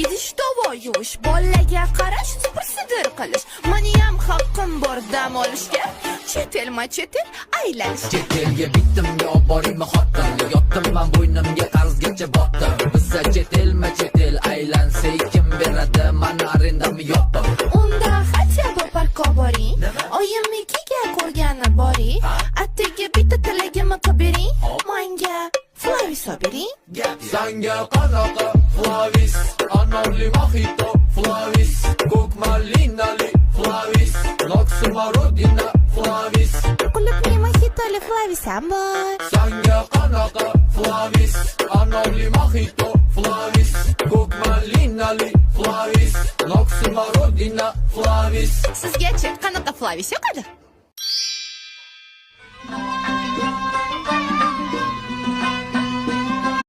idish tovoq yuvish, bolaga qarash, supur-sidir qilish. Meniyam haqqim bor dam olishga, chet elma chet el aylanish. Chet elga bitdim yo boringmi xotin, yotdim men bo'ynimga qarzgacha botdim. Bizga chet elma chet el aylansa kim beradi, mana arendamni yo'qdim. Unda hatya bir parko boring, oyimnikiga ko'rgani boring, attiga bitta tilagimni qilib bering, menga Flavis obering. Sanga qanaqa Flavis, anorli mojito Flavis, ko'k malinali Flavis, noxmarodina Flavis. Qulupli mojitoli Flavis ham bor. Sanga qanaqa Flavis, anorli mojito Flavis, ko'k malinali Flavis, noxmarodina Flavis. Sizgachi qanaqa Flavis yoqadi?